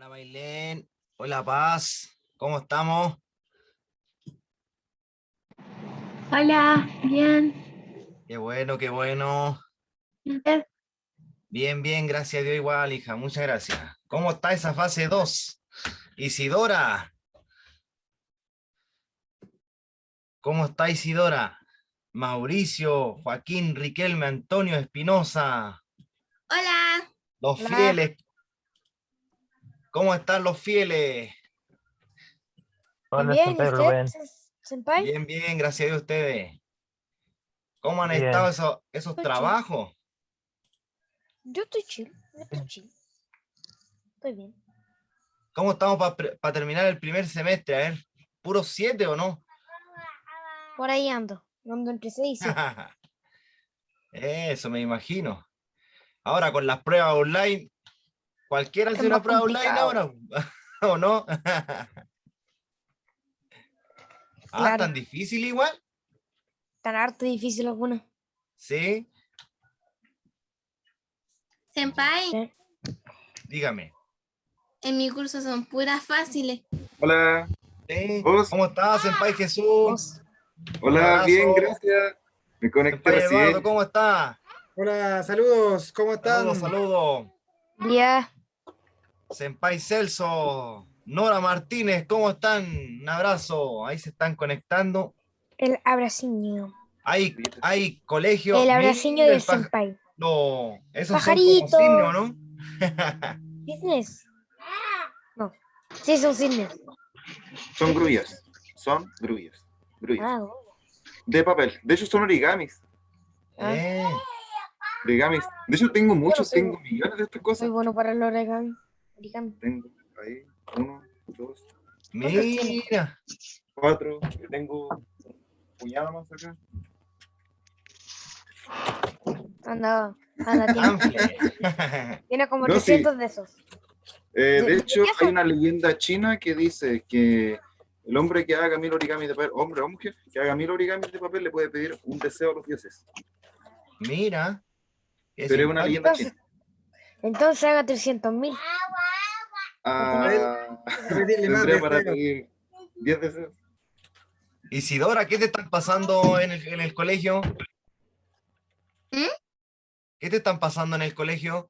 Hola Mailén, hola Paz, ¿cómo estamos? Hola, bien. Qué bueno, qué bueno. ¿Usted? Bien, bien, gracias a Dios igual, hija, muchas gracias. ¿Cómo está esa fase 2? Isidora, ¿cómo está Isidora? Mauricio, Joaquín, Riquelme, Antonio, Espinosa, Hola, los Hola. fieles, ¿cómo están los fieles? Hola, Bien, ¿y Senpai usted, Rubén. senpai? Bien, bien, gracias a Dios ustedes. ¿Cómo han Bien. estado esos Estoy trabajos? Yo estoy chill, Estoy bien. ¿Cómo estamos para terminar el primer semestre? A ver, ¿puros 7 o no? Por ahí ando entre 6 y 7. Eso me imagino. Ahora con las pruebas online, cualquiera Es hace una más prueba online complicado. ahora, ¿o no? Claro, Tan difícil igual, tan harto difícil algunos. sí, senpai. Sí. dígame. En mi curso son puras fáciles. Hola, Sí. vos. ¿Cómo estás, Senpai Jesús? Vos. Un Hola, abrazo. bien, gracias. Me conecté Senpai Eduardo, recién. ¿cómo está? Hola, saludos, ¿cómo están? Saludos, saludos. Ya, Senpai Celso, Nora Martínez, ¿cómo están? Un abrazo. Ahí se están conectando. el abraciño. Hay colegio. El abraciño Mira del senpai. No, esos son como Pajarito. signos, ¿no? ¿Cisnes? No. Sí, son cisnes. Son grullas. Son grullas. Grullas. Ah, De papel. De hecho, son origamis. Eh, Origamis. De hecho, tengo muchos, soy- tengo millones de estas soy cosas. bueno para el origami. Tengo ahí 1, 2, ¿Cuántos tiene? mira. 4. Tengo un puñado más acá. Anda, tiene como No, sí. 300 de esos. De hecho, qué hay son? una leyenda china que dice que el hombre que haga 1000 origamis de papel, hombre o mujer, que haga 1000 origamis de papel, le puede pedir un deseo a los dioses. Mira. Qué Pero es una simpático. leyenda china. Entonces haga 300.000. Repetirle más Tendría para deseos. pedir 10 deseos. Isidora, ¿qué te están pasando en el colegio? ¿Mm? ¿Qué te están pasando en el colegio?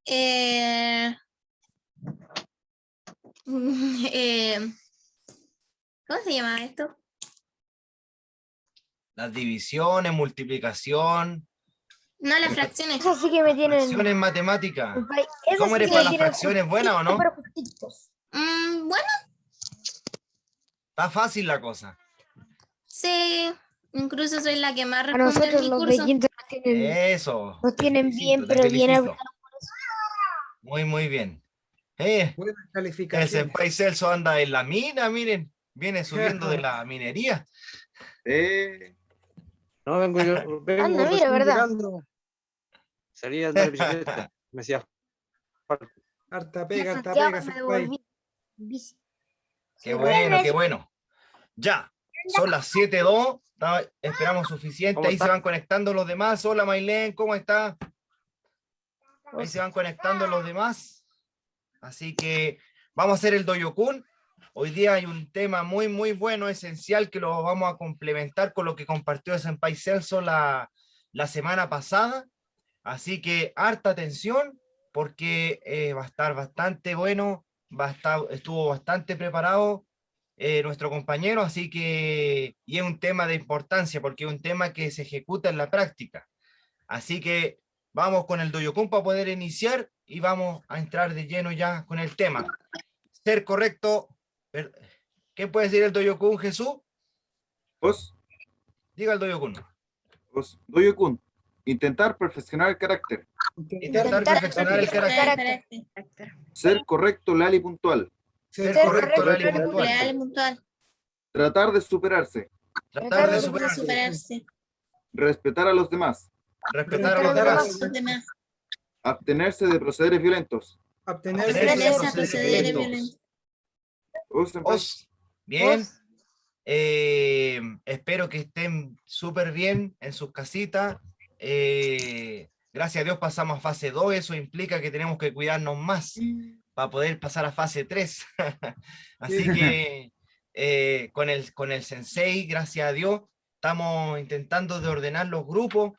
Eh, eh, ¿Cómo se llama esto? Las divisiones, multiplicación, No, las fracciones. Eso sí que me tienen. fracciones en matemática. Eso ¿Cómo sí eres que para me las tienen fracciones? ¿Buena o no? pero justitos. Bueno, Está fácil la cosa. sí. Incluso soy la que más A responde en nosotros mi los de curso. quinto Eso. nos Te tienen felicito, bien, te pero bien felicito. abrigados. Muy, muy bien. Buenas El calificaciones. Senpai Celso anda en la mina, miren. Viene subiendo de la minería. No, vengo Anda, mira, recién ¿verdad? llegando. Salí a andar en bicicleta. Me hacía falta. Harta Yo pega, a harta Santiago pega, me senpai. devolví. en bici. Qué Soy bueno, qué rápido. bueno. Ya, son las 7:02. Esperamos suficiente. ¿Cómo Ahí se está? van conectando los demás. Hola, Mailén, ¿cómo está? Ahí se van conectando los demás. Así que vamos a hacer el Doyokun. Hoy día hay un tema muy, muy bueno, esencial, que lo vamos a complementar con lo que compartió Senpai Celso la semana pasada. Así que harta atención, porque va a estar bastante bueno, estuvo bastante preparado nuestro compañero, así que, y es un tema de importancia, porque es un tema que se ejecuta en la práctica. Así que vamos con el Doyokun para poder iniciar y vamos a entrar de lleno ya con el tema. Ser correcto. ¿Qué puede decir el Doyokun, Jesús? Vos, Diga el Doyokun. Doyokun. Intentar perfeccionar el carácter. Intentar perfeccionar el carácter. Ser correcto, leal y puntual. Ser Ser correcto, correcto, leal y puntual. Leal y puntual. Tratar de superarse. Tratar de de superarse. Superarse. Respetar a los demás. Respetar a los Respetar a demás. Los demás. Abstenerse de procederes violentos. Abstenerse Abstenerse de Abstenerse a procederes proceder violentos. violentos. Vos, senpai. Bien. Vos. Espero que estén súper bien en sus casitas. Gracias a Dios pasamos a fase 2. Eso implica que tenemos que cuidarnos más. para poder pasar a fase 3. Así que con el sensei, gracias a Dios, estamos intentando de ordenar los grupos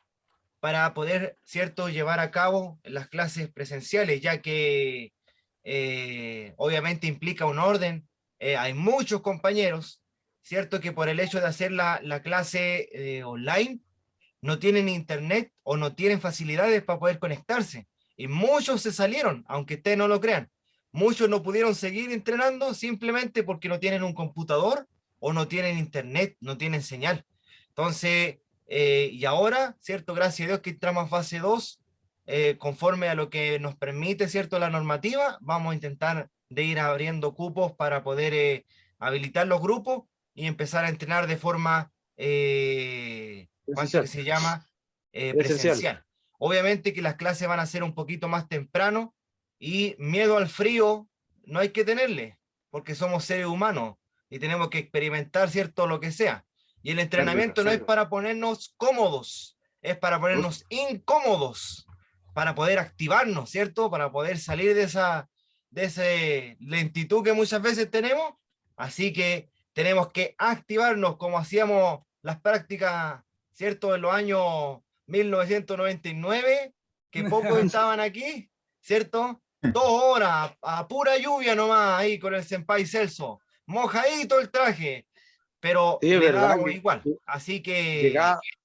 para poder, ¿cierto?, llevar a cabo las clases presenciales, ya que obviamente implica un orden. Hay muchos compañeros, ¿cierto?, que por el hecho de hacer la clase online, no tienen internet o no tienen facilidades para poder conectarse. Y muchos se salieron, aunque ustedes no lo crean. Muchos no pudieron seguir entrenando simplemente porque no tienen un computador o no tienen internet, no tienen señal. Entonces, y ahora, ¿cierto? Gracias a Dios que entramos a fase 2, conforme a lo que nos permite, ¿cierto?, la normativa, vamos a intentar de ir abriendo cupos para poder habilitar los grupos y empezar a entrenar de forma, ¿cuánto que se llama? Presencial. Obviamente que las clases van a ser un poquito más temprano y miedo al frío no hay que tenerle, porque somos seres humanos y tenemos que experimentar, ¿cierto?, lo que sea. Y el entrenamiento no es para ponernos cómodos, es para ponernos incómodos, para poder activarnos, ¿cierto? Para poder salir de esa lentitud que muchas veces tenemos. Así que tenemos que activarnos como hacíamos las prácticas, ¿cierto?, en los años 1999, que pocos estaban aquí, ¿cierto? 2 horas a pura lluvia nomás ahí con el senpai Celso, mojadito el traje, pero Sí, es le verdad dábamos que igual. Así que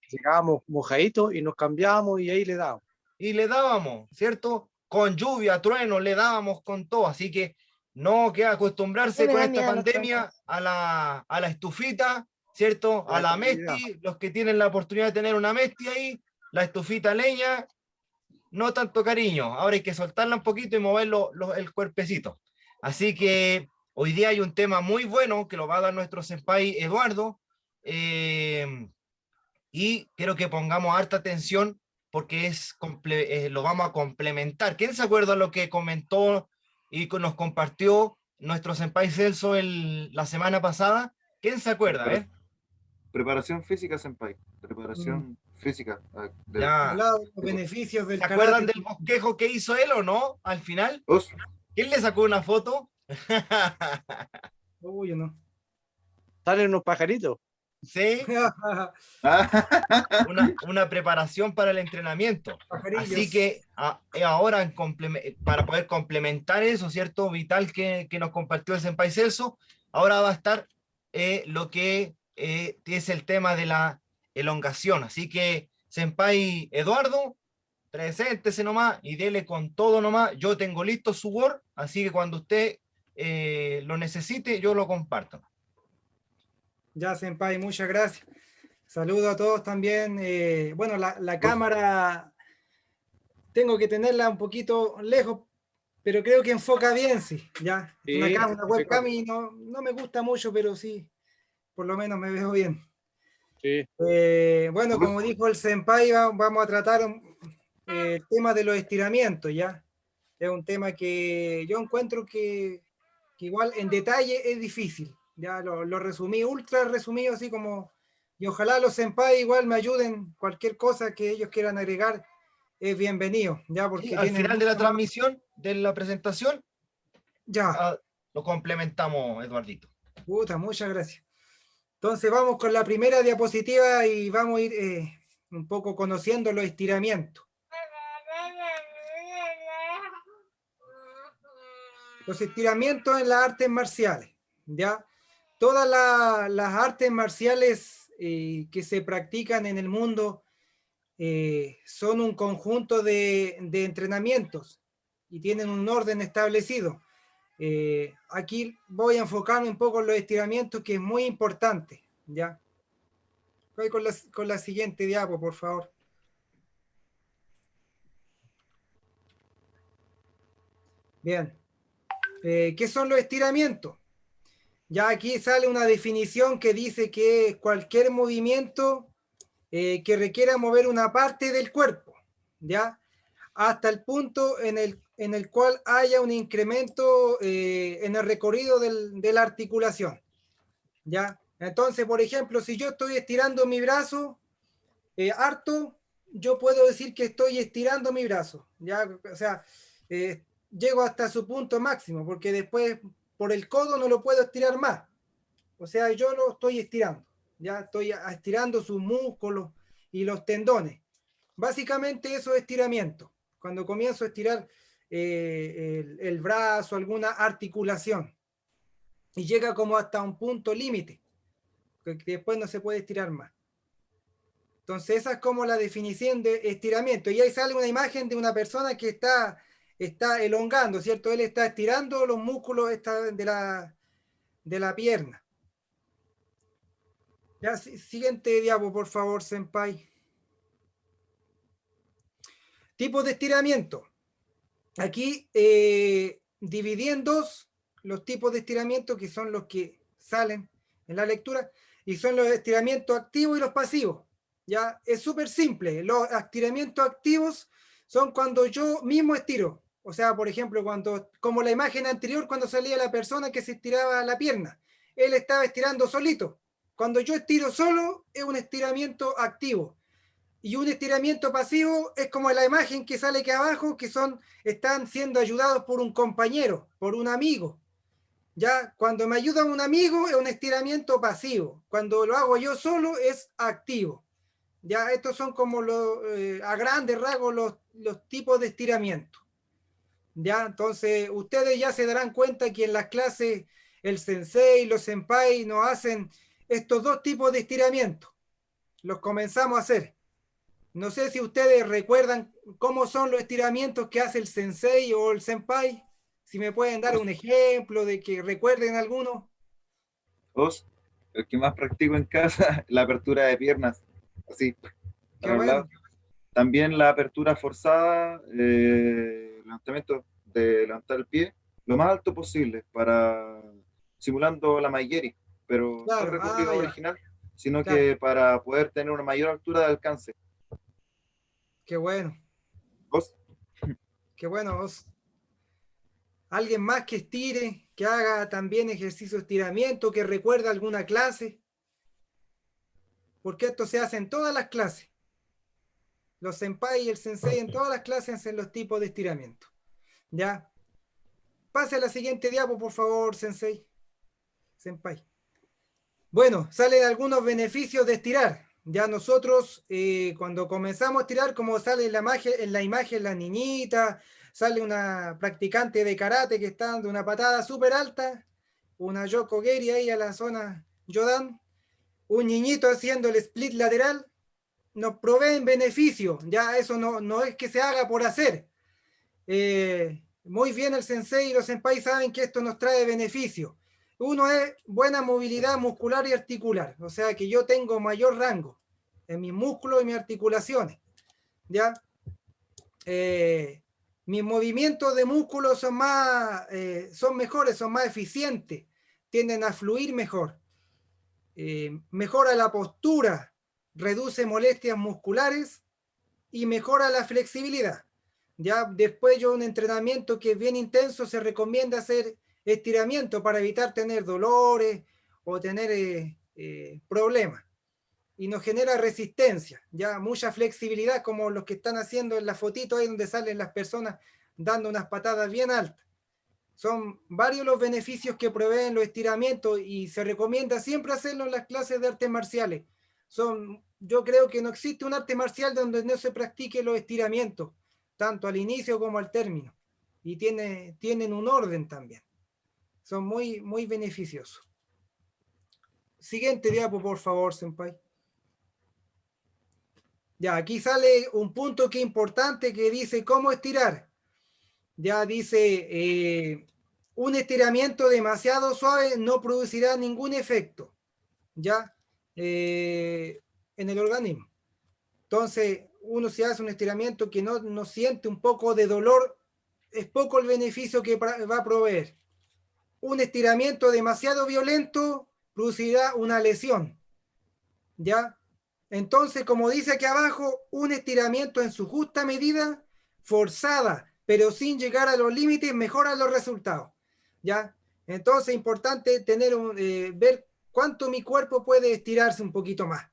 llegábamos mojaditos y nos cambiábamos y ahí le dábamos. y le dábamos, ¿cierto? Con lluvia, trueno, le dábamos con todo. Así que no queda acostumbrarse Me con da esta miedo los pandemia a la estufita, ¿cierto? A la mesti, los que tienen la oportunidad de tener una mesti ahí, la estufita leña, no tanto cariño. Ahora hay que soltarla un poquito y moverlo el cuerpecito. Así que hoy día hay un tema muy bueno que lo va a dar nuestro senpai Eduardo. Y quiero que pongamos harta atención porque lo vamos a complementar. ¿Quién se acuerda lo que comentó y nos compartió nuestro senpai Celso la semana pasada? ¿Quién se acuerda? Preparación física, senpai. Preparación física. Ya. Hablaba de los beneficios del ¿Se acuerdan karate. del bosquejo que hizo él o no? Al final, Os, ¿quién le sacó una foto? Uy, no. Salen unos pajaritos. Sí, una preparación para el entrenamiento. Pajarillos. Así que ahora para poder complementar eso, ¿cierto? Vital que nos compartió el senpai Celso, ahora va a estar lo que es el tema de la elongación. Así que, senpai Eduardo, preséntese nomás y dele con todo nomás. Yo tengo listo su Word, así que cuando usted lo necesite, yo lo comparto. Ya, senpai, muchas gracias. Saludo a todos también. Bueno, la cámara tengo que tenerla un poquito lejos, pero creo que enfoca bien, sí. Ya, Sí, una webcam y no me gusta mucho, pero sí, por lo menos me veo bien. Sí. Bueno, como dijo el senpai, vamos a tratar el tema de los estiramientos, ¿ya? Es un tema que yo encuentro que igual en detalle es difícil. Ya lo resumí, ultra resumido, así como, y ojalá los senpai igual me ayuden, cualquier cosa que ellos quieran agregar es bienvenido, ya, porque Sí, al tienen final de la mucho más. transmisión, de la presentación, Ya, lo complementamos, Eduardito. puta, muchas gracias. Entonces vamos con la primera diapositiva y vamos a ir un poco conociendo los estiramientos. Los estiramientos en las artes marciales, ¿ya? Todas las artes marciales que se practican en el mundo son un conjunto de entrenamientos y tienen un orden establecido. Aquí voy a enfocarme un poco en los estiramientos, que es muy importante, ¿ya? Voy con la siguiente diapo, por favor. Bien. ¿Qué son los estiramientos? Ya aquí sale una definición que dice que cualquier movimiento que requiera mover una parte del cuerpo, ¿ya? Hasta el punto en el cual haya un incremento en el recorrido de la articulación, ¿ya? Entonces, por ejemplo, si yo estoy estirando mi brazo harto, yo puedo decir que estoy estirando mi brazo, ¿ya? O sea, llego hasta su punto máximo, porque después por el codo no lo puedo estirar más. O sea, yo lo estoy estirando, ya estoy estirando sus músculos y los tendones. Básicamente eso es estiramiento. Cuando comienzo a estirar el brazo, alguna articulación, y llega como hasta un punto límite, que después no se puede estirar más. Entonces esa es como la definición de estiramiento. Y ahí sale una imagen de una persona que está elongando, ¿cierto? Él está estirando los músculos de la pierna. Ya, siguiente diapo, por favor, senpai. Tipos de estiramiento. Aquí dividí en dos los tipos de estiramiento, que son los que salen en la lectura, y son los estiramientos activos y los pasivos. Ya, es súper simple. Los estiramientos activos son cuando yo mismo estiro. O sea, por ejemplo, como la imagen anterior, cuando salía la persona que se estiraba la pierna, él estaba estirando solito. Cuando yo estiro solo, es un estiramiento activo. Y un estiramiento pasivo es como la imagen que sale aquí abajo, que están siendo ayudados por un compañero, por un amigo. Ya, cuando me ayuda un amigo es un estiramiento pasivo. Cuando lo hago yo solo es activo. Ya, estos son como a grandes rasgos los tipos de estiramiento. Ya, entonces ustedes ya se darán cuenta que en las clases el sensei y los senpai nos hacen estos dos tipos de estiramiento. Los comenzamos a hacer. No sé si ustedes recuerdan cómo son los estiramientos que hace el sensei o el senpai. Si me pueden dar un ejemplo de que recuerden alguno. Dos, el que más practico en casa, la apertura de piernas, así, Qué para los bueno. lados. También la apertura forzada, levantamiento de levantar el pie lo más alto posible, simulando la Maigeri, pero no el Claro, recorrido ya. original, sino Claro. que para poder tener una mayor altura de alcance. Qué bueno. Dos, Qué bueno. Alguien más que estire, que haga también ejercicio de estiramiento, que recuerde alguna clase. Porque esto se hace en todas las clases. Los senpai y el sensei en todas las clases hacen los tipos de estiramiento. ¿Ya? Pase a la siguiente diapo, por favor, sensei. Senpai. Bueno, salen algunos beneficios de estirar. Ya nosotros, cuando comenzamos a estirar, como sale en la imagen la niñita, sale una practicante de karate que está dando una patada súper alta, una Yoko Geri ahí a la zona Yodan, un niñito haciendo el split lateral, nos proveen beneficio. Ya eso no es que se haga por hacer. Muy bien el sensei y los senpai saben que esto nos trae beneficio. Uno es buena movilidad muscular y articular, o sea que yo tengo mayor rango en mis músculos y mis articulaciones. ¿Ya? Mis movimientos de músculos son mejores, son más eficientes, tienden a fluir mejor. Mejora la postura, reduce molestias musculares y mejora la flexibilidad. Ya después de un entrenamiento que es bien intenso, se recomienda hacer estiramiento para evitar tener dolores o tener problemas. Y nos genera resistencia, ya mucha flexibilidad, como los que están haciendo en la fotito ahí donde salen las personas dando unas patadas bien altas. Son varios los beneficios que proveen los estiramientos y se recomienda siempre hacerlo en las clases de artes marciales. Yo creo que no existe un arte marcial donde no se practique los estiramientos, tanto al inicio como al término. Y tienen un orden también. Son muy, muy beneficiosos. Siguiente diapo, por favor, senpai. Ya, aquí sale un punto que es importante que dice cómo estirar. Ya dice, un estiramiento demasiado suave no producirá ningún efecto, ya, en el organismo. Entonces, uno si hace un estiramiento que no siente un poco de dolor, es poco el beneficio que va a proveer. Un estiramiento demasiado violento producirá una lesión, ¿ya? Entonces, como dice aquí abajo, un estiramiento en su justa medida, forzada, pero sin llegar a los límites, mejora los resultados, ¿ya? Entonces, es importante ver cuánto mi cuerpo puede estirarse un poquito más,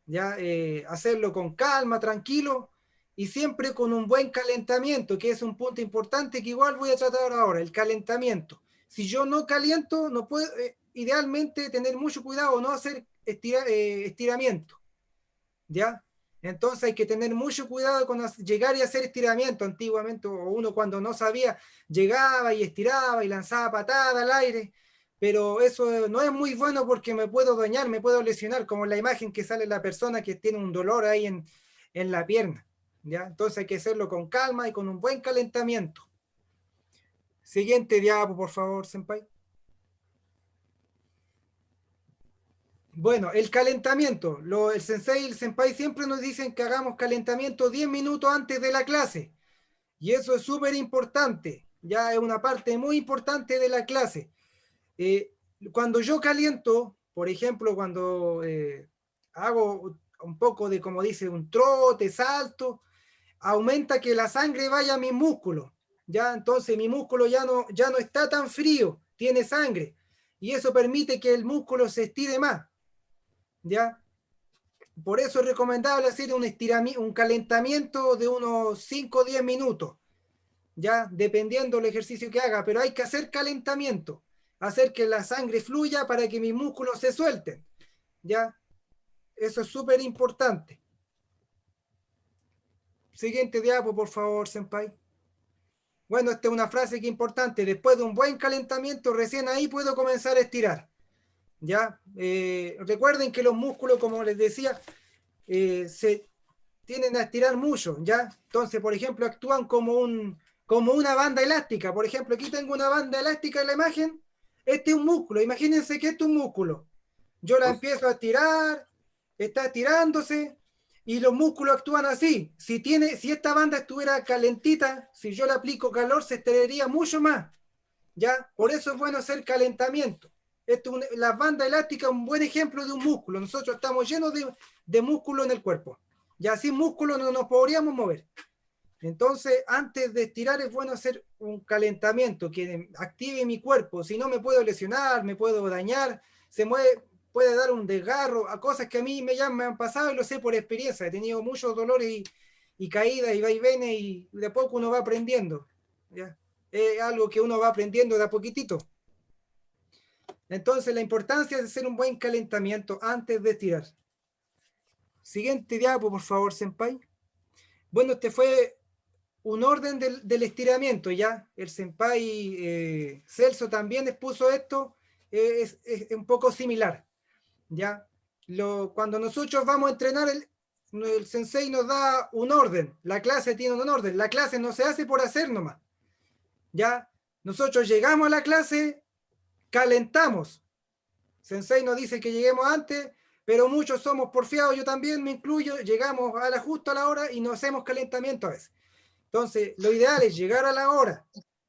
¿ya? Hacerlo con calma, tranquilo, y siempre con un buen calentamiento, que es un punto importante que igual voy a tratar ahora, el calentamiento. Si yo no caliento, no puedo, idealmente tener mucho cuidado, no hacer estiramiento, ¿ya? Entonces hay que tener mucho cuidado con llegar y hacer estiramiento. Antiguamente, o uno cuando no sabía, llegaba y estiraba y lanzaba patada al aire, pero eso no es muy bueno porque me puedo dañar, me puedo lesionar, como la imagen que sale la persona que tiene un dolor ahí en la pierna, ¿ya? Entonces hay que hacerlo con calma y con un buen calentamiento. Siguiente diapo, por favor, senpai. Bueno, el calentamiento. El sensei y el senpai siempre nos dicen que hagamos calentamiento 10 minutos antes de la clase. Y eso es súper importante. Ya es una parte muy importante de la clase. Cuando yo caliento, por ejemplo, cuando hago un poco de, como dice, un trote, salto, aumenta que la sangre vaya a mis músculos. Ya, entonces mi músculo ya no está tan frío, tiene sangre. Y eso permite que el músculo se estire más. ¿Ya? Por eso es recomendable hacer un calentamiento de unos 5 o 10 minutos, ¿ya? Dependiendo del ejercicio que haga, pero hay que hacer calentamiento, hacer que la sangre fluya para que mis músculos se suelten, ¿ya? Eso es súper importante. Siguiente diapo, por favor, senpai. Bueno, esta es una frase que es importante. Después de un buen calentamiento, recién ahí puedo comenzar a estirar. ¿Ya? Recuerden que los músculos, como les decía, se tienden a estirar mucho, ¿ya? Entonces, por ejemplo, actúan como una banda elástica. Por ejemplo, aquí tengo una banda elástica en la imagen. Este es un músculo. Imagínense que este es un músculo. Yo la empiezo a estirar, está estirándose, y los músculos actúan así. Si esta banda estuviera calentita, si yo le aplico calor, se estiraría mucho más, ¿ya? Por eso es bueno hacer calentamiento. La banda elástica es un buen ejemplo de un músculo. Nosotros estamos llenos de músculo en el cuerpo. Ya sin músculo no nos podríamos mover. Entonces, antes de estirar es bueno hacer un calentamiento que active mi cuerpo. Si no, me puedo lesionar, me puedo dañar, puede dar un desgarro a cosas que a mí me han pasado y lo sé por experiencia. He tenido muchos dolores y caídas y vaivenes y de poco uno va aprendiendo. ¿Ya? Es algo que uno va aprendiendo de a poquitito. Entonces, la importancia de hacer un buen calentamiento antes de estirar. Siguiente diapo, por favor, senpai. Bueno, este fue un orden del estiramiento, ¿ya? El senpai Celso también expuso esto, es un poco similar, ¿ya? Cuando nosotros vamos a entrenar, el sensei nos da un orden, la clase tiene un orden, la clase no se hace por hacer nomás, ¿ya? Nosotros llegamos a la clase, calentamos. Sensei nos dice que lleguemos antes, pero muchos somos porfiados, yo también me incluyo, llegamos justo a la hora y no hacemos calentamiento a veces. Entonces, lo ideal es llegar a la hora,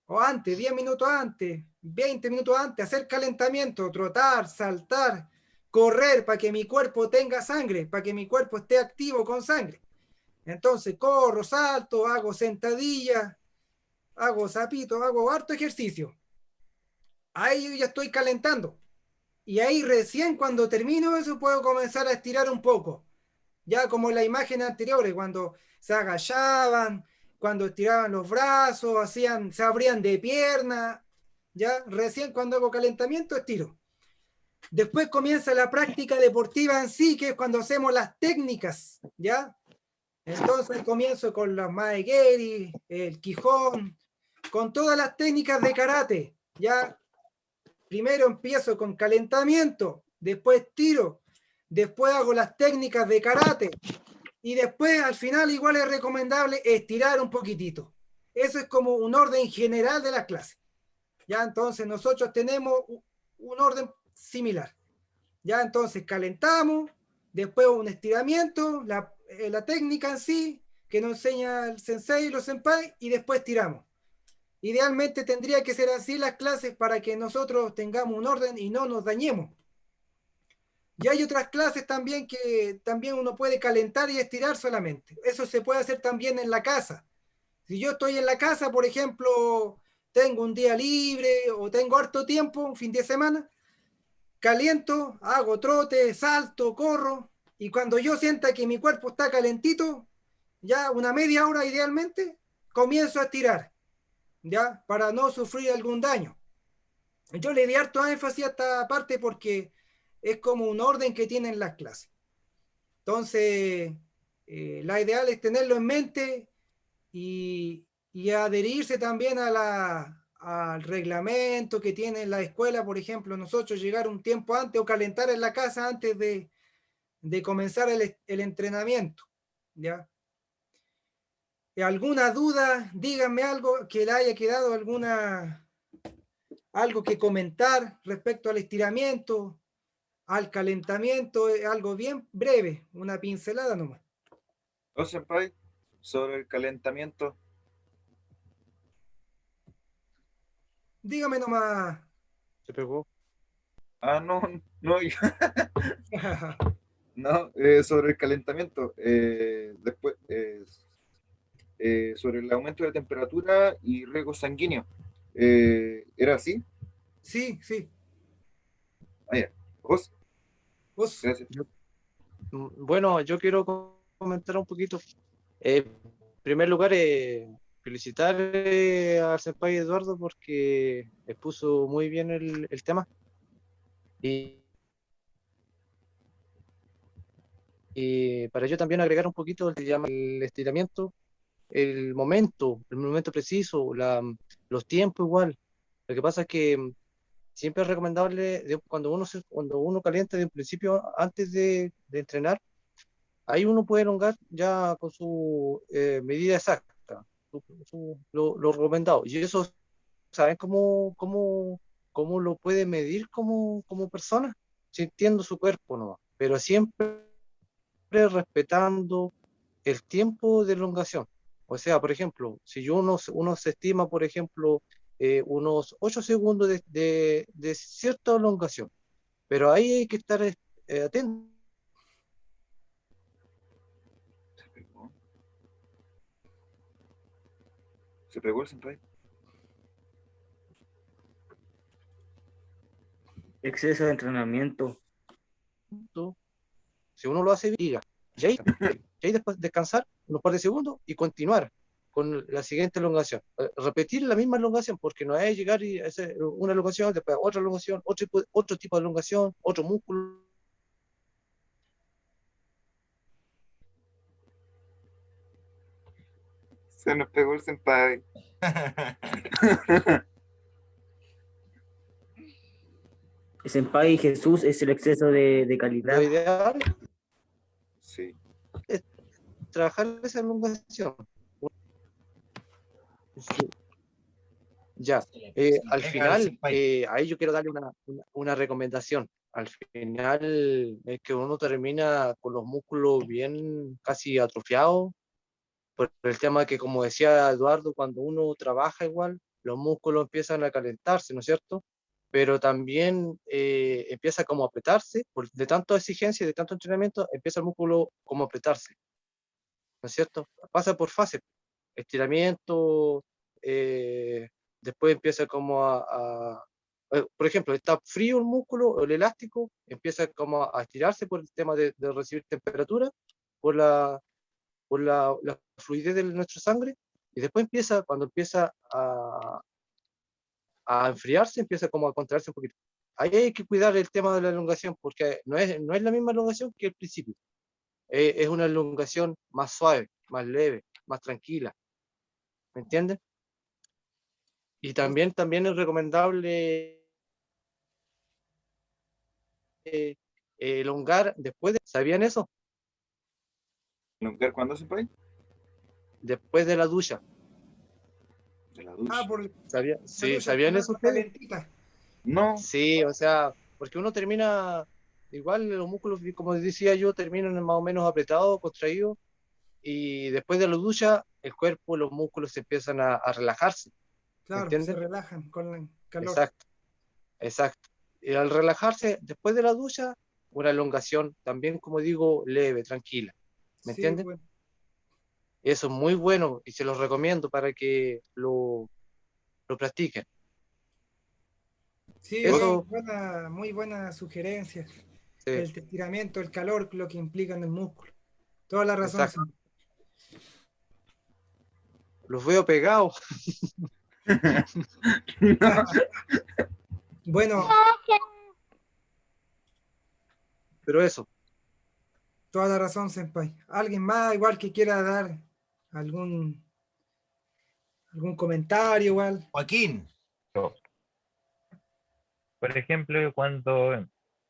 o antes, 10 minutos antes, 20 minutos antes, hacer calentamiento, trotar, saltar, correr para que mi cuerpo tenga sangre, para que mi cuerpo esté activo con sangre. Entonces, corro, salto, hago sentadillas, hago zapito, hago harto ejercicio. Ahí yo ya estoy calentando. Y ahí recién cuando termino eso puedo comenzar a estirar un poco. Ya como en las imágenes anteriores, cuando se agachaban, cuando estiraban los brazos, se abrían de pierna. Ya recién cuando hago calentamiento estiro. Después comienza la práctica deportiva en sí, que es cuando hacemos las técnicas. ¿Ya? Entonces comienzo con los Mae-Geri, el Quijón, con todas las técnicas de karate. ¿Ya? Primero empiezo con calentamiento, después tiro, después hago las técnicas de karate y después al final igual es recomendable estirar un poquitito. Eso es como un orden general de las clases. Ya entonces nosotros tenemos un orden similar. Ya entonces calentamos, después un estiramiento, la técnica en sí que nos enseña el sensei y los senpai y después tiramos. Idealmente tendría que ser así las clases para que nosotros tengamos un orden y no nos dañemos. Y hay otras clases también que también uno puede calentar y estirar solamente. Eso se puede hacer también en la casa. Si yo estoy en la casa, por ejemplo, tengo un día libre o tengo harto tiempo, un fin de semana, caliento, hago trote, salto, corro, y cuando yo sienta que mi cuerpo está calentito, ya una media hora idealmente, comienzo a estirar, ya, para no sufrir algún daño. Yo le di harto énfasis a esta parte porque es como un orden que tienen las clases. Entonces, la ideal es tenerlo en mente y adherirse también al reglamento que tiene la escuela. Por ejemplo, nosotros llegar un tiempo antes o calentar en la casa antes de comenzar el entrenamiento, ¿ya? ¿Alguna duda? Díganme algo que le haya quedado, algo que comentar respecto al estiramiento, al calentamiento, algo bien breve, una pincelada nomás. ¿No, senpai? Sobre el calentamiento. Dígame nomás. Se pegó. Ah, no, no, no, sobre el calentamiento. Después, sobre el aumento de temperatura y riesgo sanguíneo. ¿Era así? Sí, sí. Ah, ya. ¿Vos? Vos, Gracias. Bueno, yo quiero comentar un poquito. En primer lugar, felicitar al senpai Eduardo porque expuso muy bien el tema. Y, y para yo también agregar un poquito el que llama el estiramiento, el momento preciso, los tiempos igual. Lo que pasa es que siempre es recomendable cuando uno calienta de un principio antes de entrenar, ahí uno puede elongar ya con su medida exacta, lo recomendado. Y eso, ¿saben cómo lo puede medir como persona? Sintiendo su cuerpo, ¿no? Pero siempre respetando el tiempo de elongación. O sea, por ejemplo, si uno se estima, por ejemplo, unos 8 segundos de cierta elongación, pero ahí hay que estar atento. Se pegó. Se pegó el senpai. Exceso de entrenamiento. Si uno lo hace bien, y ahí después descansar unos par de segundos y continuar con la siguiente elongación. Repetir la misma elongación, porque no es llegar y hacer una elongación, después otra elongación, otro tipo de elongación, otro músculo. Se nos pegó el senpai. Senpai, Jesús es el exceso de calidad. Lo ideal Sí. es trabajar esa elongación. Ya, al final, ahí yo quiero darle una recomendación. Al final es que uno termina con los músculos bien casi atrofiados, por el tema que, como decía Eduardo, cuando uno trabaja igual, los músculos empiezan a calentarse, ¿no es cierto? Pero también empieza como a apretarse, de tanta exigencia y de tanto entrenamiento, empieza el músculo como a apretarse, ¿no es cierto? Pasa por fases, estiramiento, después empieza como por ejemplo, está frío el músculo, el elástico, empieza como a estirarse por el tema de recibir temperatura, por la fluidez de nuestra sangre, y después cuando empieza a enfriarse, empieza como a contraerse un poquito. Ahí hay que cuidar el tema de la elongación, porque no es la misma elongación que el principio. Es una elongación más suave, más leve, más tranquila. ¿Me entienden? Y también es recomendable elongar después de... ¿Sabían eso? ¿Elongar cuándo, senpai? Después de la ducha. De la ducha. por Sí, ducha ¿sabían con eso agua ustedes? calentita. No. Sí, o sea, porque uno termina, igual los músculos, como decía yo, terminan más o menos apretados, contraídos, y después de la ducha, el cuerpo, los músculos se empiezan a relajarse, ¿me Claro, se entienden? relajan con el calor. Exacto, exacto. Y al relajarse, después de la ducha, una elongación, también, como digo, leve, tranquila, ¿me Sí, entienden? bueno. Eso es muy bueno y se los recomiendo para que lo practiquen. Sí, Eso, muy buena sugerencia. sí, El estiramiento, el calor, lo que implica en el músculo. Toda la razón. exacto. Sí. Los veo pegados. Bueno, Pero eso, toda la razón, senpai. ¿Alguien más igual que quiera dar algún comentario igual? Joaquín, Por ejemplo,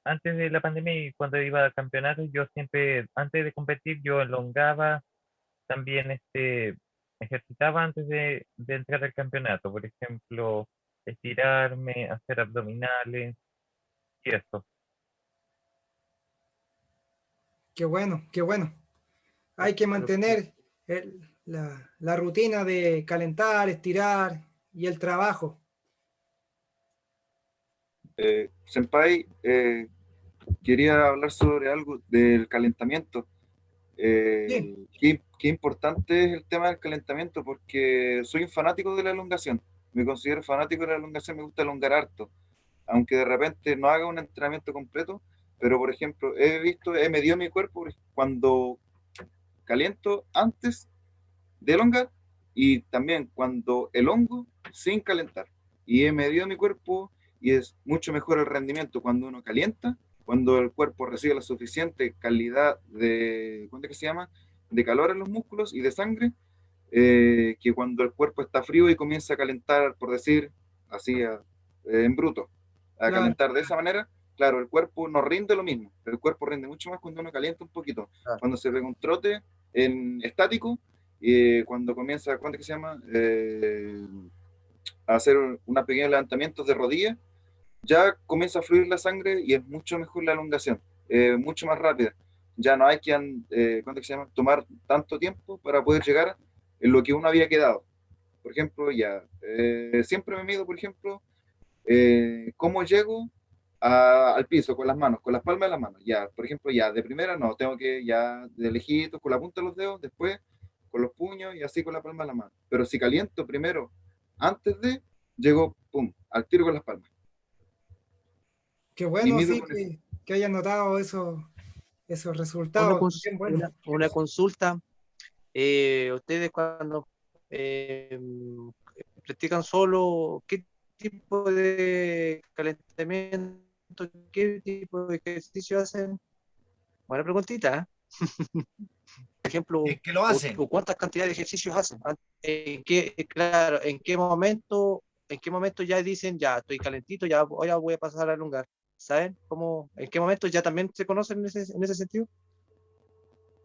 antes de la pandemia y cuando iba a campeonatos, yo siempre, antes de competir, yo elongaba, también ejercitaba antes de entrar al campeonato. Por ejemplo, estirarme, hacer abdominales y eso. Qué bueno, qué bueno. Hay que mantener la rutina de calentar, estirar y el trabajo. Senpai, quería hablar sobre algo del calentamiento. Sí. Qué importante es el tema del calentamiento, porque soy un fanático de la elongación. Me considero fanático de la elongación, me gusta elongar harto. Aunque de repente no haga un entrenamiento completo, pero por ejemplo, he medido mi cuerpo cuando caliento antes de elongar y también cuando elongo sin calentar. Y he medido mi cuerpo y es mucho mejor el rendimiento cuando uno calienta, cuando el cuerpo recibe la suficiente calidad de, ¿cuánto es que se llama? De calor en los músculos y de sangre, que cuando el cuerpo está frío y comienza a calentar, por decir así, en bruto, a Claro. calentar de esa manera. Claro, el cuerpo no rinde lo mismo, el cuerpo rinde mucho más cuando uno calienta un poquito. Claro. Cuando se pega un trote en estático, cuando comienza, ¿cuánto es que se llama? A hacer unos pequeños levantamientos de rodillas, ya comienza a fluir la sangre y es mucho mejor la elongación, mucho más rápida. Ya no hay que, ¿cuánto es que se llama? Tomar tanto tiempo para poder llegar en lo que uno había quedado. Por ejemplo, ya, siempre me mido, por ejemplo, cómo llego al piso con las manos, con las palmas de las manos. Ya, por ejemplo, ya de primera no, tengo que ya de lejitos, con la punta de los dedos, después con los puños y así con la palma de la mano. Pero si caliento primero, antes de, llego, pum, al tiro con las palmas. Qué Y bueno, mido sí, con eso. que hayan notado esos una, resultados. Bien bueno. una consulta. Ustedes cuando practican solo, ¿qué tipo de calentamiento, qué tipo de ejercicio hacen? Buena preguntita. Por ejemplo, es que lo hacen. o cuántas cantidades de ejercicios hacen. Claro, en qué momento ya dicen, ya estoy calentito, ya voy a pasar a elongar? ¿Saben? ¿En qué momento ya también se conocen en ese sentido?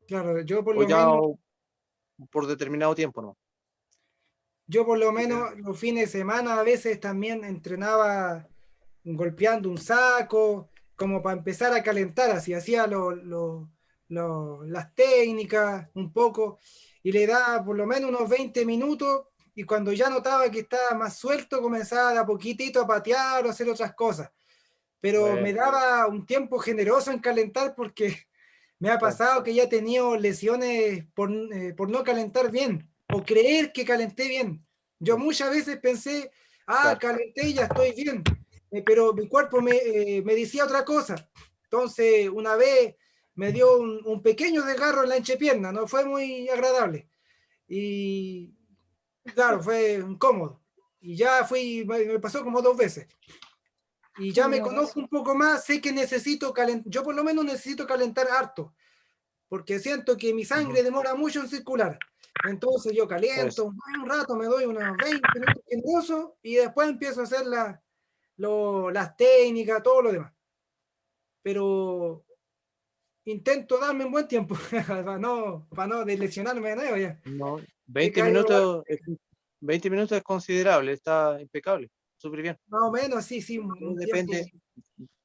Claro, yo por ¿O lo ya menos, por determinado tiempo, no? los fines de semana a veces también entrenaba golpeando un saco, como para empezar a calentar, así hacía las técnicas un poco, y le daba por lo menos unos 20 minutos, y cuando ya notaba que estaba más suelto, comenzaba de a poquitito a patear o hacer otras cosas. Pero me Bueno, daba un tiempo generoso en calentar porque me ha claro, pasado que ya he tenido lesiones por no calentar bien o creer que calenté bien. Yo muchas veces pensé, claro. calenté y ya estoy bien, pero mi cuerpo me decía otra cosa. Entonces, una vez me dio un pequeño desgarro en la entrepierna, no fue muy agradable. Y claro, fue incómodo. Y ya me pasó como 2 veces. Y ya me conozco un poco más, sé que necesito calentar, yo por lo menos necesito calentar harto, porque siento que mi sangre demora mucho en circular. Entonces yo caliento Eso. un rato, me doy unos 20 minutos generosos y después empiezo a hacer las técnicas, todo lo demás. Pero intento darme un buen tiempo para no lesionarme de nuevo ya. No, Sé que 20 hay minutos, 20 minutos es considerable, está impecable, súper bien. más o menos, sí, Todo un tiempo. depende,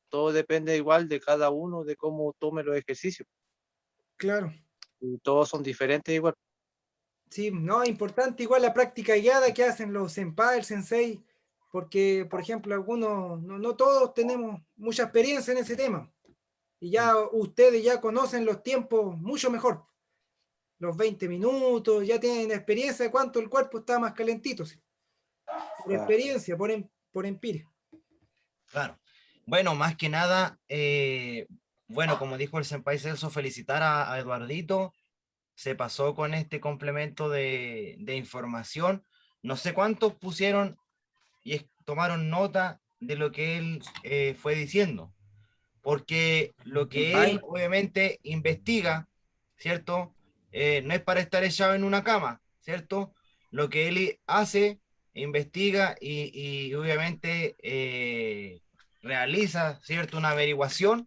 todo depende igual de cada uno, de cómo tome los ejercicios. Claro. Y todos son diferentes igual. Sí, no, importante igual la práctica guiada que hacen los senpai, el sensei, porque, por ejemplo, algunos, no todos tenemos mucha experiencia en ese tema. Y ya ustedes ya conocen los tiempos mucho mejor. Los 20 minutos, ya tienen experiencia de cuánto el cuerpo está más calentito. ¿Sí? Por Claro. experiencia, por empiria. Claro. Bueno, más que nada, bueno, como dijo el senpai Celso, felicitar a Eduardito. se pasó con este complemento de información. No sé cuántos pusieron y tomaron nota de lo que él fue diciendo, porque lo que él obviamente investiga, ¿cierto? No es para estar echado en una cama, ¿cierto? Lo que él hace, investiga y obviamente realiza, ¿cierto? Una averiguación,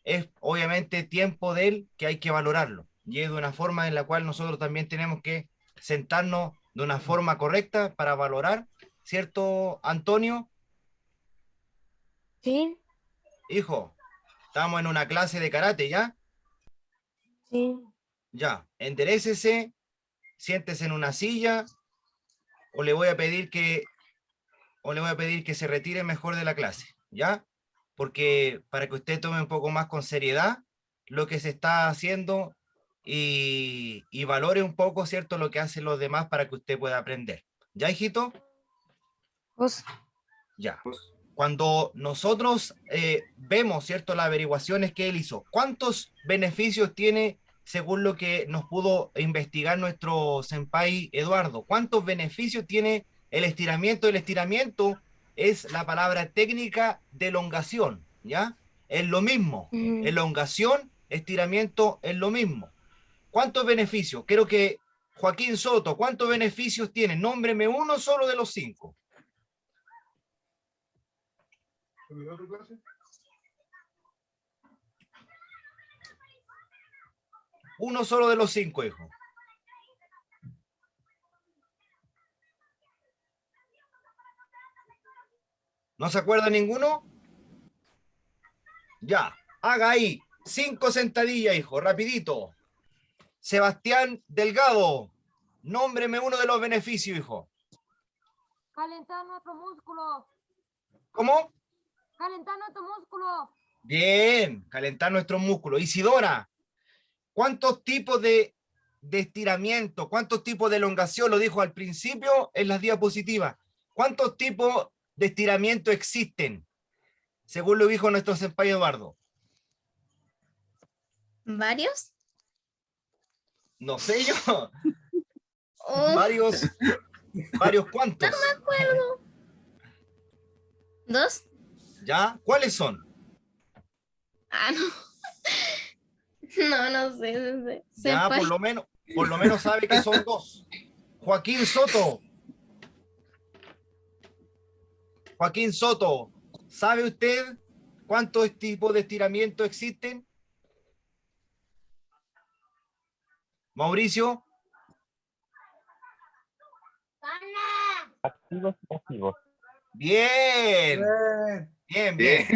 es obviamente tiempo de él que hay que valorarlo. Y es de una forma en la cual nosotros también tenemos que sentarnos de una forma correcta para valorar, ¿cierto, Antonio? Sí, Hijo, estamos en una clase de karate, ¿ya? sí. Ya, enderécese, siéntese en una silla, o le voy a pedir que, se retire mejor de la clase, ¿ya? Porque para que usted tome un poco más con seriedad lo que se está haciendo y valore un poco, ¿cierto?, lo que hacen los demás para que usted pueda aprender. ¿Ya, hijito? Pues, Ya. Pues, Cuando nosotros vemos, ¿cierto?, las averiguaciones que él hizo, ¿cuántos beneficios tiene según lo que nos pudo investigar nuestro senpai Eduardo? ¿Cuántos beneficios tiene el estiramiento? El estiramiento es la palabra técnica de elongación, ¿ya? Es lo mismo. Elongación, estiramiento es lo mismo. ¿Cuántos beneficios? Quiero que Joaquín Soto, ¿cuántos beneficios tiene? Nómbreme uno solo de los 5. Uno solo de los 5, hijo. ¿No se acuerda ninguno? Ya, haga ahí 5 sentadillas, hijo, rapidito. Sebastián Delgado, nómbreme uno de los beneficios, hijo. Calentar nuestro músculo. ¿Cómo? Calentar nuestro músculo. Bien, calentar nuestros músculos. Isidora, ¿cuántos tipos de estiramiento, cuántos tipos de elongación, lo dijo al principio en las diapositivas, cuántos tipos de estiramiento existen, según lo dijo nuestro senpai Eduardo? ¿Varios? No sé yo. Oh, Varios cuántos. no me acuerdo. ¿2? ¿Ya? ¿Cuáles son? Ah, no. No sé. Ya, Senpai. por lo menos sabe que son 2. Joaquín Soto. Joaquín Soto, ¿sabe usted cuántos tipos de estiramiento existen? Mauricio. Activos y pasivos. Bien. Bien.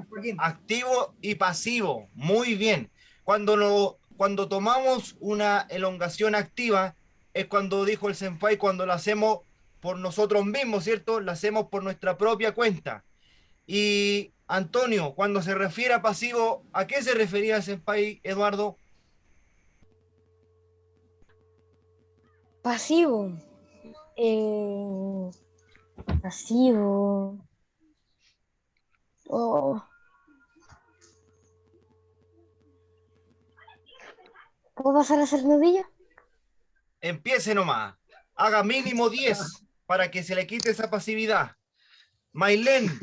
Joaquín. Activo y pasivo. Muy bien. Cuando tomamos una elongación activa, es cuando dijo el senpai, cuando la hacemos por nosotros mismos, ¿cierto? La hacemos por nuestra propia cuenta. Y Antonio, cuando se refiere a pasivo, ¿a qué se refería el senpai Eduardo? pasivo. Pasivo. Oh. ¿Puedo pasar a hacer nudillo? Empiece nomás. Haga mínimo 10 para que se le quite esa pasividad. Mailén,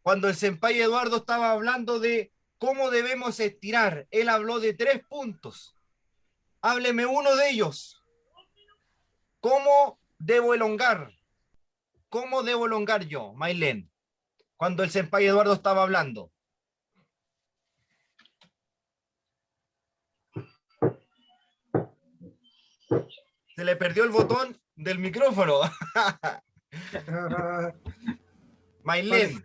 cuando el senpai Eduardo estaba hablando de cómo debemos estirar, él habló de 3 puntos. Hábleme uno de ellos. ¿Cómo debo elongar? ¿Cómo debo elongar yo, Mailén? Cuando el senpai Eduardo estaba hablando. Se le perdió el botón del micrófono. Mailén.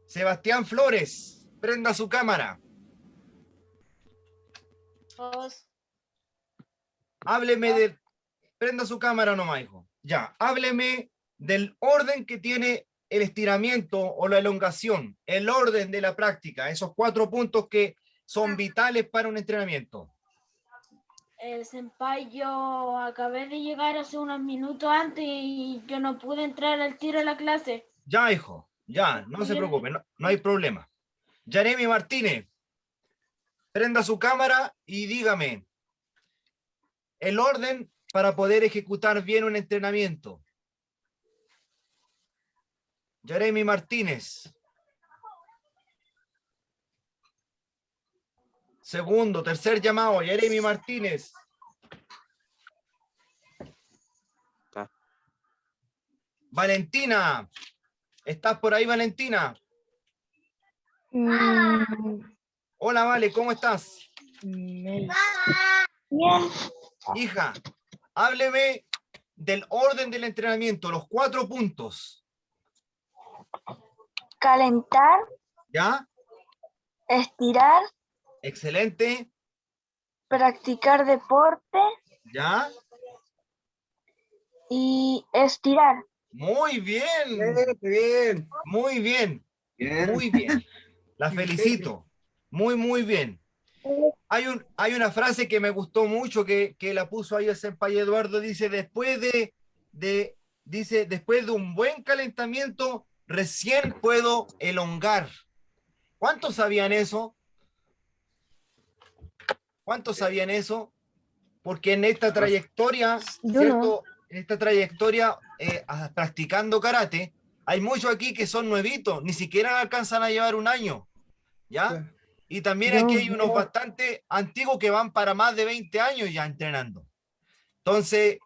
Sebastián Flores, prenda su cámara. Hábleme de... Prenda su cámara nomás, hijo. Ya, hábleme del orden que tiene el estiramiento o la elongación, el orden de la práctica, esos 4 puntos que son vitales para un entrenamiento. Senpai, yo acabé de llegar hace unos minutos antes y yo no pude entrar al tiro a la clase. Ya, hijo. Ya, no se preocupe, no hay problema. Yaremi Martínez, prenda su cámara y dígame el orden para poder ejecutar bien un entrenamiento. Yaremi Martínez. Segundo, tercer llamado, Yaremi Martínez. Valentina, ¿estás por ahí, Valentina? Hola, Vale, ¿cómo estás? Bien. Hija, hábleme del orden del entrenamiento, los 4 puntos. Calentar, ¿Ya? estirar, Excelente. practicar deporte ¿Ya? y estirar. Muy bien. Bien. Muy bien. Bien. Muy bien. La felicito. Muy, muy bien. Hay una frase que me gustó mucho que la puso ahí el senpai Eduardo. Dice, después después de un buen calentamiento, recién puedo elongar. ¿Cuántos sabían eso? ¿Cuántos sabían eso? Porque en esta trayectoria, Yo ¿cierto? En esta trayectoria, practicando karate, hay muchos aquí que son nuevitos, ni siquiera alcanzan a llevar un año, ¿ya? Claro. Y también No, aquí hay unos no. bastante antiguos que van para más de 20 años ya entrenando. Entonces,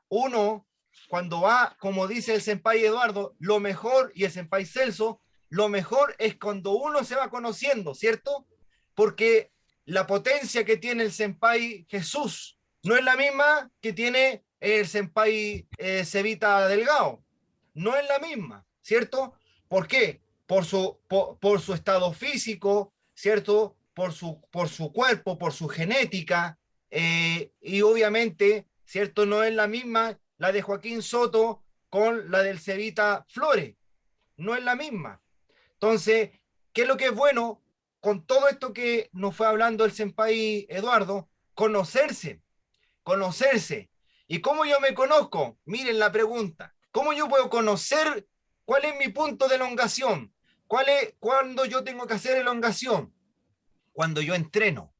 uno, cuando va, como dice el senpai Eduardo, lo mejor, y el senpai Celso, lo mejor es cuando uno se va conociendo, ¿cierto? Porque la potencia que tiene el senpai Jesús no es la misma que tiene el senpai Cevita Delgado. No es la misma, ¿cierto? ¿Por qué? Por su estado físico, ¿cierto? Por su cuerpo, por su genética, y obviamente, ¿cierto? No es la misma la de Joaquín Soto con la del Cevita Flores. No es la misma. Entonces, ¿qué es lo que es bueno con todo esto que nos fue hablando el senpai Eduardo? Conocerse, conocerse. ¿Y cómo yo me conozco? Miren la pregunta. ¿Cómo yo puedo conocer cuál es mi punto de elongación? ¿Cuándo yo tengo que hacer elongación? Cuando yo entreno.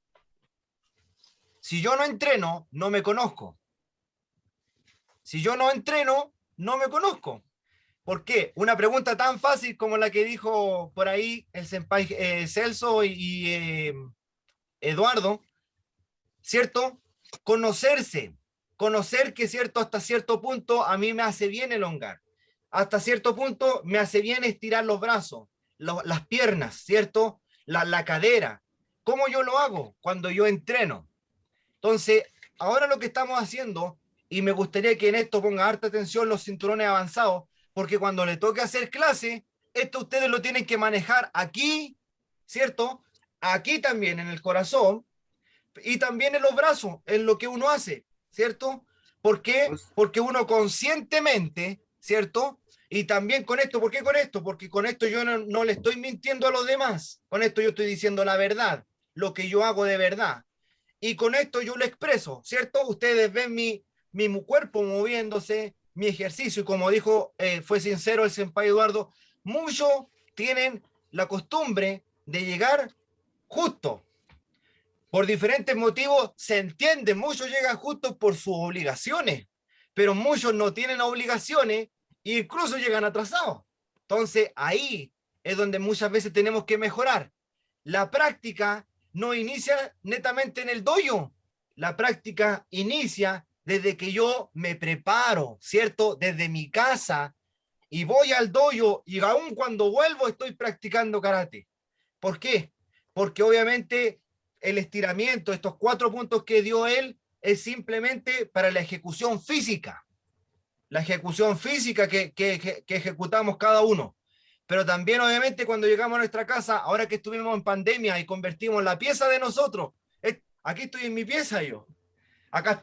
Si yo no entreno, no me conozco. Si yo no entreno, no me conozco. ¿Por qué? Una pregunta tan fácil como la que dijo por ahí el senpai Celso y Eduardo, ¿cierto? Conocerse, conocer que, ¿cierto? Hasta cierto punto a mí me hace bien elongar. Hasta cierto punto me hace bien estirar los brazos, las piernas, ¿cierto? La cadera. ¿Cómo yo lo hago? Cuando yo entreno. Entonces, ahora lo que estamos haciendo, y me gustaría que en esto ponga harta atención los cinturones avanzados, porque cuando le toque hacer clase, esto ustedes lo tienen que manejar aquí, ¿cierto? Aquí también, en el corazón, y también en los brazos, en lo que uno hace, ¿cierto? ¿Por qué? Porque uno conscientemente, ¿cierto? Y también con esto, ¿por qué con esto? Porque con esto yo no le estoy mintiendo a los demás, con esto yo estoy diciendo la verdad, lo que yo hago de verdad. Y con esto yo lo expreso, ¿cierto? Ustedes ven mi cuerpo moviéndose, mi ejercicio, y como dijo, fue sincero el senpai Eduardo, muchos tienen la costumbre de llegar justo. Por diferentes motivos se entiende, muchos llegan justo por sus obligaciones, pero muchos no tienen obligaciones e incluso llegan atrasados. Entonces ahí es donde muchas veces tenemos que mejorar. La práctica no inicia netamente en el dojo. La práctica inicia desde que yo me preparo, ¿cierto? Desde mi casa y voy al dojo y aún cuando vuelvo estoy practicando karate. ¿Por qué? Porque obviamente el estiramiento, estos 4 puntos que dio él, es simplemente para la ejecución física. La ejecución física que ejecutamos cada uno. Pero también, obviamente, cuando llegamos a nuestra casa, ahora que estuvimos en pandemia y convertimos la pieza de nosotros, aquí estoy en mi pieza yo. Acá está